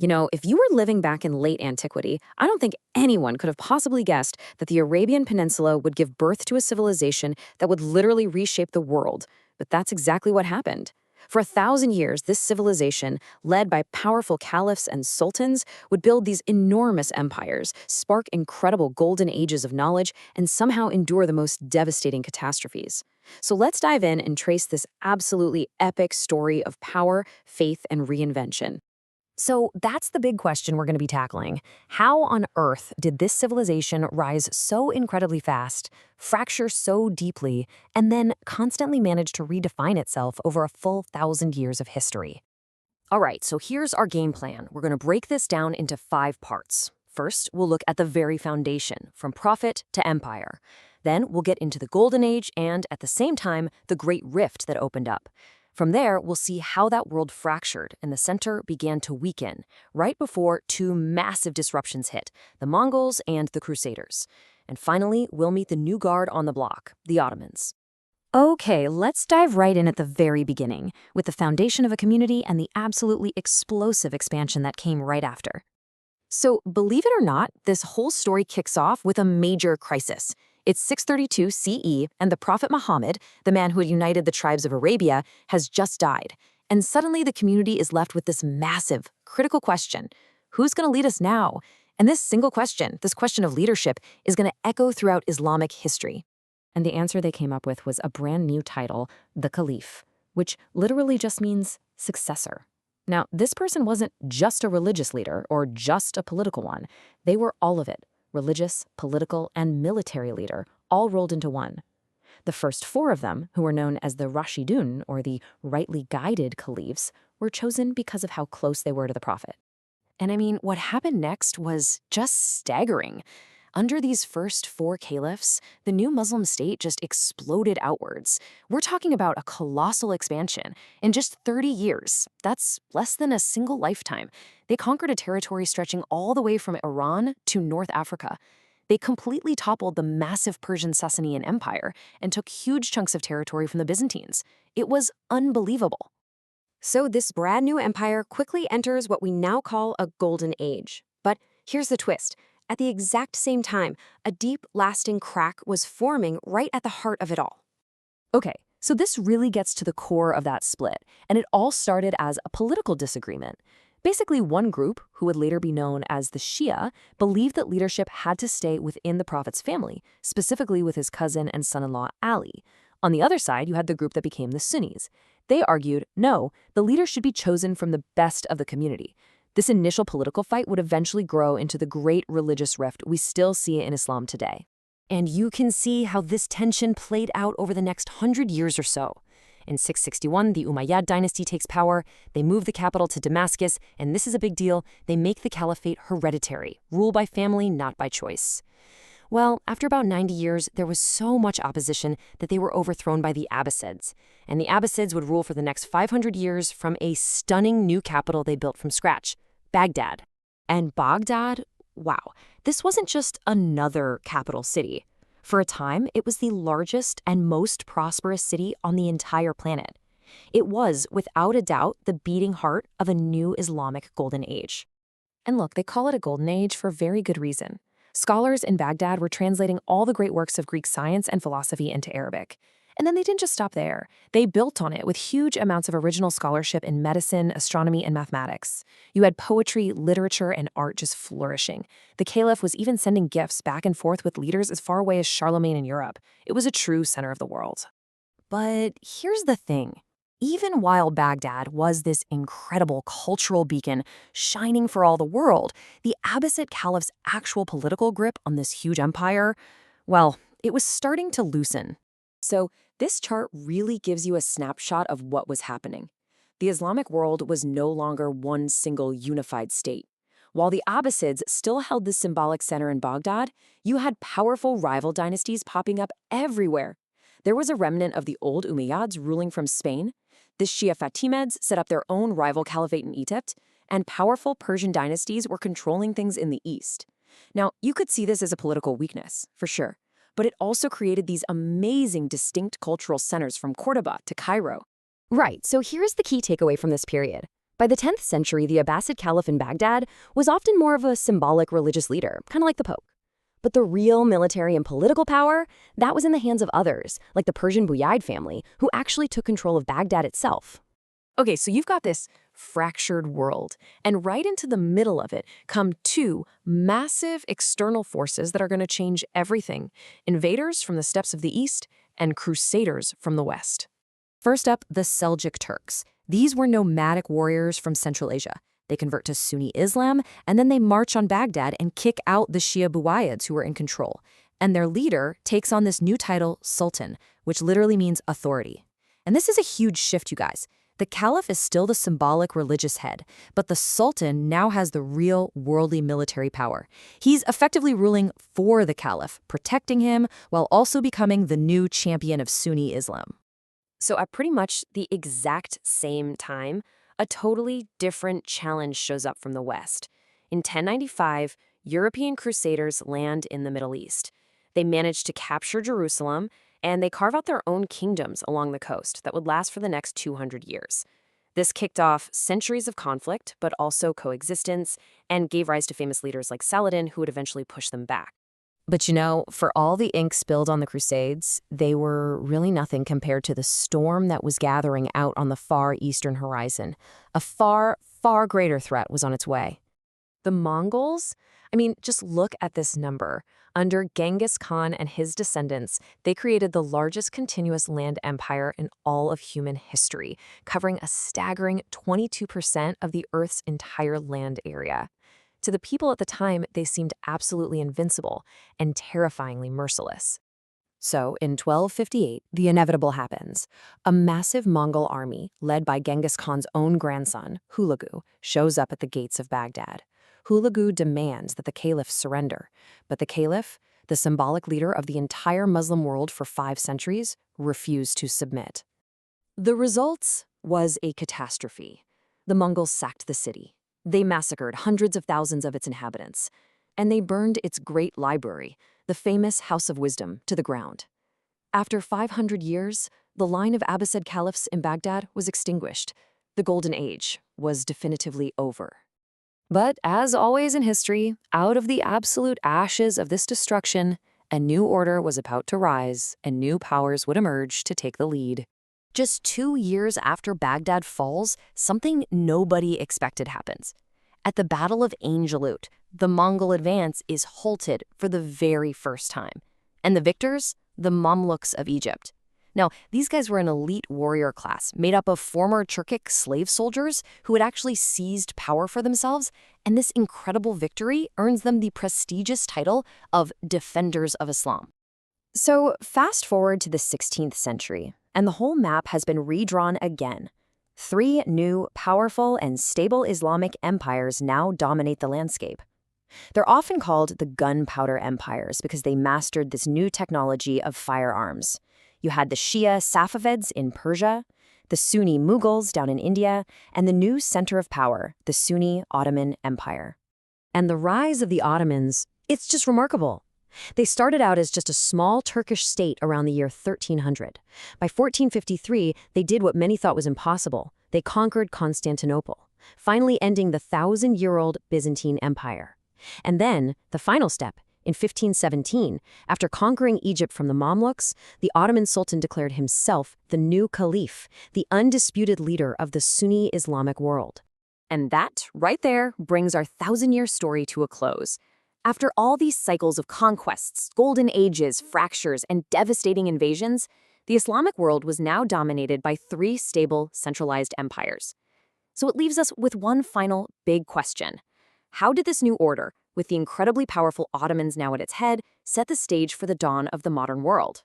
If you were living back in late antiquity, I don't think anyone could have possibly guessed that the Arabian Peninsula would give birth to a civilization that would literally reshape the world. But that's exactly what happened. For 1,000 years, this civilization, led by powerful caliphs and sultans, would build these enormous empires, spark incredible golden ages of knowledge, and somehow endure the most devastating catastrophes. So let's dive in and trace this absolutely epic story of power, faith, and reinvention. So that's the big question we're going to be tackling. How on earth did this civilization rise so incredibly fast, fracture so deeply, and then constantly manage to redefine itself over a full 1,000 years of history? All right, so here's our game plan. We're going to break this down into 5 parts. First, we'll look at the very foundation, from prophet to empire. Then we'll get into the Golden Age and, at the same time, the Great Rift that opened up. From there, we'll see how that world fractured and the center began to weaken, right before 2 massive disruptions hit, the Mongols and the Crusaders. And finally, we'll meet the new guard on the block, the Ottomans. Okay, let's dive right in at the very beginning, with the foundation of a community and the absolutely explosive expansion that came right after. So, believe it or not, this whole story kicks off with a major crisis. It's 632 CE, and the Prophet Muhammad, the man who had united the tribes of Arabia, has just died. And suddenly the community is left with this massive, critical question. Who's going to lead us now? And this single question, this question of leadership, is going to echo throughout Islamic history. And the answer they came up with was a brand new title, the Caliph, which literally just means successor. Now, this person wasn't just a religious leader or just a political one. They were all of it. Religious, political, and military leader, all rolled into one. The first 4 of them, who were known as the Rashidun, or the rightly guided caliphs, were chosen because of how close they were to the Prophet. And I mean, what happened next was just staggering. Under these first 4 caliphs, the new Muslim state just exploded outwards. We're talking about a colossal expansion. In just 30 years, that's less than a single lifetime, they conquered a territory stretching all the way from Iran to North Africa. They completely toppled the massive Persian Sasanian Empire and took huge chunks of territory from the Byzantines. It was unbelievable. So this brand new empire quickly enters what we now call a golden age. But here's the twist. At the exact same time, a deep, lasting crack was forming right at the heart of it all. Okay, so this really gets to the core of that split, and it all started as a political disagreement. Basically, one group, who would later be known as the Shia, believed that leadership had to stay within the Prophet's family, specifically with his cousin and son-in-law Ali. On the other side, you had the group that became the Sunnis. They argued, no, the leader should be chosen from the best of the community. This initial political fight would eventually grow into the great religious rift we still see in Islam today. And you can see how this tension played out over the next 100 years or so. In 661, the Umayyad dynasty takes power, they move the capital to Damascus, and this is a big deal, they make the caliphate hereditary, rule by family, not by choice. Well, after about 90 years, there was so much opposition that they were overthrown by the Abbasids. And the Abbasids would rule for the next 500 years from a stunning new capital they built from scratch, Baghdad. And Baghdad, wow, this wasn't just another capital city. For a time, it was the largest and most prosperous city on the entire planet. It was, without a doubt, the beating heart of a new Islamic golden age. And look, they call it a golden age for very good reason. Scholars in Baghdad were translating all the great works of Greek science and philosophy into Arabic. And then they didn't just stop there. They built on it with huge amounts of original scholarship in medicine, astronomy, and mathematics. You had poetry, literature, and art just flourishing. The caliph was even sending gifts back and forth with leaders as far away as Charlemagne in Europe. It was a true center of the world. But here's the thing. Even while Baghdad was this incredible cultural beacon shining for all the world, the Abbasid Caliph's actual political grip on this huge empire, well, it was starting to loosen. So this chart really gives you a snapshot of what was happening. The Islamic world was no longer one single unified state. While the Abbasids still held this symbolic center in Baghdad, you had powerful rival dynasties popping up everywhere. There was a remnant of the old Umayyads ruling from Spain. The Shia Fatimids set up their own rival caliphate in Egypt, and powerful Persian dynasties were controlling things in the east. Now, you could see this as a political weakness, for sure, but it also created these amazing distinct cultural centers from Cordoba to Cairo. Right, so here's the key takeaway from this period. By By the 10th century, the Abbasid Caliph in Baghdad was often more of a symbolic religious leader, kind of like the Pope. But the real military and political power, that was in the hands of others, like the Persian Umayyad family, who actually took control of Baghdad itself. Okay, so you've got this fractured world, and right into the middle of it come two massive external forces that are going to change everything: invaders from the steppes of the east and crusaders from the west. First up, the Seljuk Turks. These were nomadic warriors from Central Asia. They convert to Sunni Islam, and then they march on Baghdad and kick out the Shia Buwayhids who were in control. And their leader takes on this new title, Sultan, which literally means authority. And this is a huge shift, you guys. The Caliph is still the symbolic religious head, but the Sultan now has the real worldly military power. He's effectively ruling for the Caliph, protecting him while also becoming the new champion of Sunni Islam. So at pretty much the exact same time, a totally different challenge shows up from the West. In 1095, European crusaders land in the Middle East. They manage to capture Jerusalem, and they carve out their own kingdoms along the coast that would last for the next 200 years. This kicked off centuries of conflict, but also coexistence, and gave rise to famous leaders like Saladin, who would eventually push them back. But you know, for all the ink spilled on the Crusades, they were really nothing compared to the storm that was gathering out on the far eastern horizon. A far, far greater threat was on its way. The Mongols? I mean, just look at this number. Under Genghis Khan and his descendants, they created the largest continuous land empire in all of human history, covering a staggering 22% of the Earth's entire land area. To the people at the time, they seemed absolutely invincible and terrifyingly merciless. So, in 1258, the inevitable happens. A massive Mongol army, led by Genghis Khan's own grandson, Hulagu, shows up at the gates of Baghdad. Hulagu demands that the caliph surrender, but the caliph, the symbolic leader of the entire Muslim world for 5 centuries, refused to submit. The result was a catastrophe. The Mongols sacked the city. They massacred hundreds of thousands of its inhabitants, and they burned its great library, the famous House of Wisdom, to the ground. After 500 years, the line of Abbasid caliphs in Baghdad was extinguished. The Golden Age was definitively over. But as always in history, out of the absolute ashes of this destruction, a new order was about to rise, and new powers would emerge to take the lead. Just 2 years after Baghdad falls, something nobody expected happens. At the Battle of Ain Jalut, the Mongol advance is halted for the very first time. And the victors? The Mamluks of Egypt. Now, these guys were an elite warrior class made up of former Turkic slave soldiers who had actually seized power for themselves, and this incredible victory earns them the prestigious title of Defenders of Islam. So fast forward to the 16th century, and the whole map has been redrawn again. 3 new, powerful, and stable Islamic empires now dominate the landscape. They're often called the gunpowder empires because they mastered this new technology of firearms. You had the Shia Safavids in Persia, the Sunni Mughals down in India, and the new center of power, the Sunni Ottoman Empire. And the rise of the Ottomans, it's just remarkable. They started out as just a small Turkish state around the year 1300. By 1453, they did what many thought was impossible. They conquered Constantinople, finally ending the 1,000-year-old Byzantine Empire. And then, the final step, in 1517, after conquering Egypt from the Mamluks, the Ottoman Sultan declared himself the new caliph, the undisputed leader of the Sunni Islamic world. And that, right there, brings our 1,000-year story to a close. After all these cycles of conquests, golden ages, fractures, and devastating invasions, the Islamic world was now dominated by 3 stable, centralized empires. So it leaves us with one final big question. How did this new order, with the incredibly powerful Ottomans now at its head, set the stage for the dawn of the modern world?